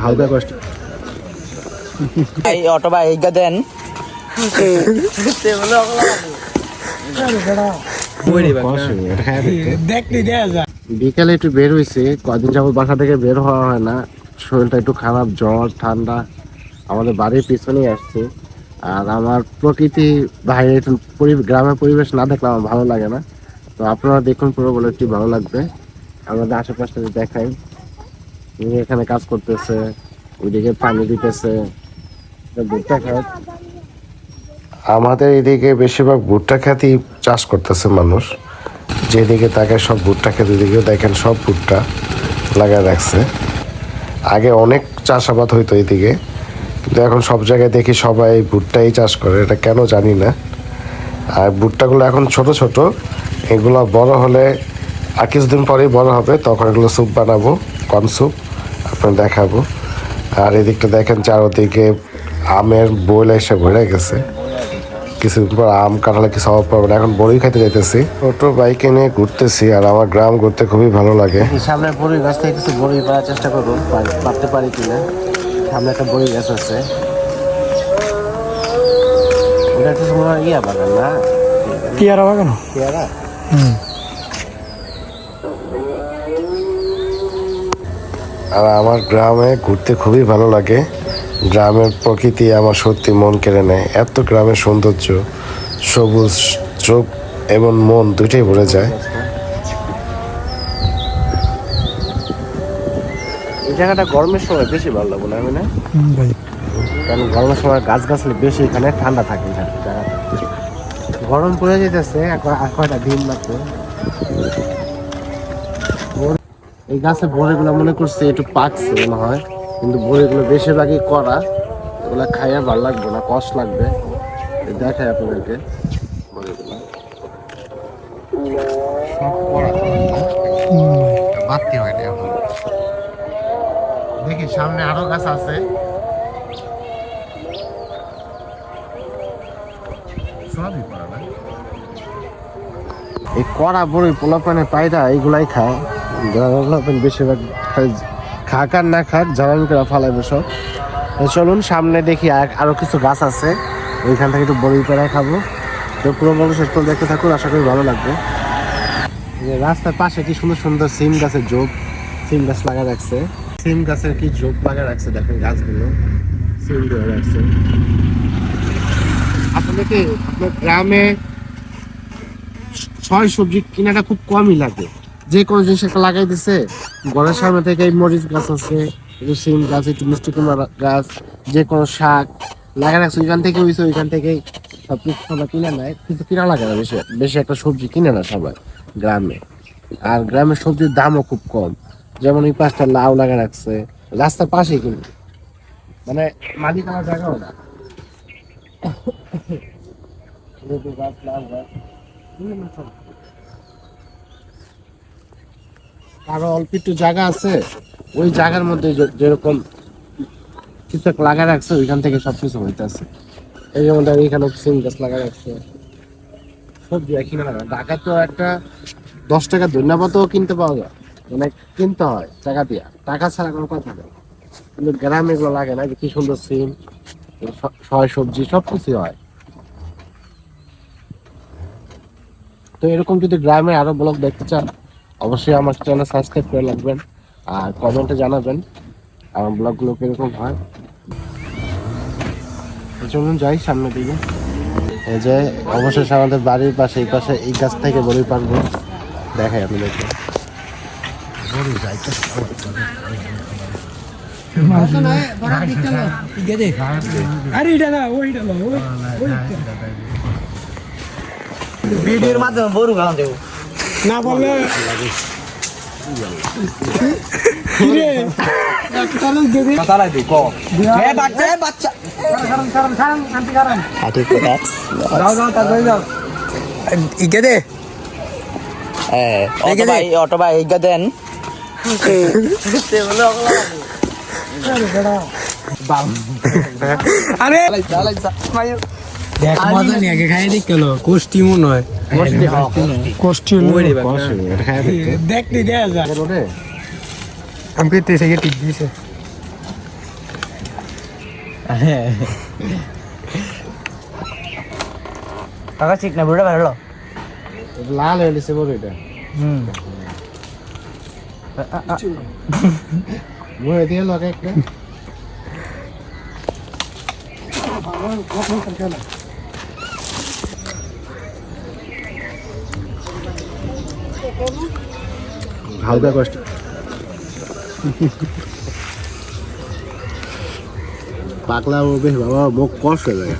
হালকা কষ্ট এই অটো ভাই এইটা দেন বিকালে একটু বের হয়েছে, কদিন যাবত বাসা থেকে বের হওয়া হয় না, শরীরটা একটু খারাপ, জ্বর ঠান্ডা। আমাদের বাড়ির পিছনেই আসছে। আর আমার প্রকৃতি বাইরে গ্রামের পরিবেশ না দেখলে আমার ভালো লাগে না। তো আপনারা দেখুন, পুরো বলে একটু ভালো লাগবে। আমাদের আশেপাশে দেখাই, এখানে কাজ করতেছে, ওইদিকে পানি দিতেছে, ভুট্টা ক্ষেত। আমাদের এদিকে বেশিরভাগ ভুট্টা ক্ষেতই চাষ করতেছে মানুষ। যেদিকে তাকে সব ভুট্টা ক্ষেত, এদিকেও দেখেন সব ভুট্টা লাগায় রাখছে। আগে অনেক চাষাবাদ হইতো এইদিকে, কিন্তু এখন সব জায়গায় দেখি সবাই ভুট্টাই চাষ করে, এটা কেন জানি না। আর ভুট্টাগুলো এখন ছোট ছোট, এগুলো বড় হলে আর কিছুদিন পরেই বড় হবে, তখন এগুলো স্যুপ বানাবো, কর্ন স্যুপ আপনার দেখাবো। আর এদিকটা দেখেন চারদিকে আমের বোল এসে ভরে গেছে, কিছুদিন পর আম কাঁঠালে কিছু অভাব পাবো না। এখন বড়ি খাইতে যাইতেছি, ছোট বাইকে নিয়ে ঘুরতেছি। আর আমার গ্রাম ঘুরতে খুবই ভালো লাগে। সামনে বড়ি গাছ থেকে কিছু বড়ি পাওয়ার চেষ্টা করবো, পারতে পারি কিনা। সামনে একটা বড়ি গাছ আছে, ওটা একটা সময় ইয়া বাগান না, পেয়ারা বাগান। পেয়ারা। আর আমার গ্রামে ঘুরতে খুবই ভালো লাগে। গ্রামের প্রকৃতি আমার সত্যি মন কেড়ে নেয়। এত গ্রামের সৌন্দর্য, সবুজ, চোখ এবং মন দুইটাই ভরে যায়। এই জায়গাটা গরমের সময় বেশি ভালো লাগবে না, আমি না ভাই, কারণ গরমের সময় গাছ গাছালি বেশি, এখানে ঠান্ডা থাকে। গরম পড়ে যেতেছে, আর কয়টা দিন মাত্র। এই গাছে বড়িগুলো মনে করছে একটু পাকছে মনে হয়, কিন্তু বড়িগুলো বেশিরভাগই করা, এগুলা খাইয়া ভালো লাগবে না, কষ্ট লাগবে। দেখাই আপনাদেরকে বড়িগুলো সব করা, বাড়তি হয় না এখন। দেখি সামনে আরো গাছ আছে, সবই করা না। এই কড়া বড়ি পোলাপানে পায়রা এইগুলাই খায়, বেশিরভাগ খাক আর না খাক জ্বালানি করে ফালাইবে সব। চলুন সামনে দেখি, আরো কিছু গাছ আছে, ওইখান থেকে একটু বড়ি পেড়ায় খাবো। তো পুরো বড় শেষ করে দেখতে থাকুন, আশা করি ভালো লাগবে। রাস্তার পাশে কি সুন্দর সুন্দর সিম গাছের ঝোপ, সিম গাছ লাগা রাখছে, সিম গাছের কি ঝোপ লাগা রাখছে, দেখেন গাছগুলো সিম দিয়ে রাখছে। আসলে কি আপনার গ্রামে ছয় সবজি কিনাটা খুব কমই লাগে, যে কোনো জিনিস একটা লাগাই দিছে। ঘরের সামনে থেকে এই মরিচ গাছ আছে, একটু সিম গাছ, একটু মিষ্টি কুমড়া গাছ, যে কোনো শাক লাগা রাখছে, ওইখান থেকে হয়েছে, ওইখান থেকেই সব কিছু সবাই কিনে নেয়। কিন্তু কিনা লাগে না, বেশি বেশি একটা সবজি কিনে না সবাই গ্রামে। আর গ্রামের সবজির দামও খুব কম। যেমন এই পাঁচটা লাউ লাগা রাখছে রাস্তার পাশেই, কিন্তু মানে মাটি কাটার জায়গাও না। গাছ, লাউ গাছ, বিভিন্ন সবজি। আরো অল্প একটু জায়গা আছে, ওই জায়গার মধ্যে যেরকম কিছু একটা লাগা রাখছে, ওইখান থেকে সবকিছু হইতেছে। এই যেমন এখানে সিম গাছ লাগা রাখছে, সবজি কিনে লাগা। ঢাকা তো একটা 10 টাকা ধনিয়া পাতাও কিনতে পাওয়া যায়, মানে কিনতে হয় টাকা দিয়া, টাকা ছাড়া কোনো কথা নেই। কিন্তু গ্রামে এগুলো লাগে না, কি সুন্দর সিম, সয় সবজি সবকিছু হয়। তো এরকম যদি গ্রামে আরো ব্লগ দেখতে চান, অবশ্যই আমার চ্যানেল সাবস্ক্রাইব করে রাখবেন, আর কমেন্টে জানাবেন আমার ব্লগগুলো কিরকম হয়। চলুন যাই সামনের দিকে। এই যে অবশেষে আমাদের বাড়ির পাশে, এই পাশে এই গাছ থেকে বড়ি পারবো, দেখাই আপনাদেরকে। ভিডিওর মাধ্যমে বড়ু গান দেবো না বললে অটো ভাই এইটা দেন আরে দেখ মজা নিয়ে আগে খাই দেখ গেল কোষ্টি মনে হয়, কোষ্টি দেখতে দেয়া যায়। আমাকে তেসে গিয়ে টিপ দিয়েছে কাকা ঠিক না বুড়া ভালো লাল হয়ে গেছে বড় এটা মুখে দিয়ে লাগে একটা হালকা কষ্ট পাকলা ও বেশ বাবা মুখ কষ্ট হয়ে যায়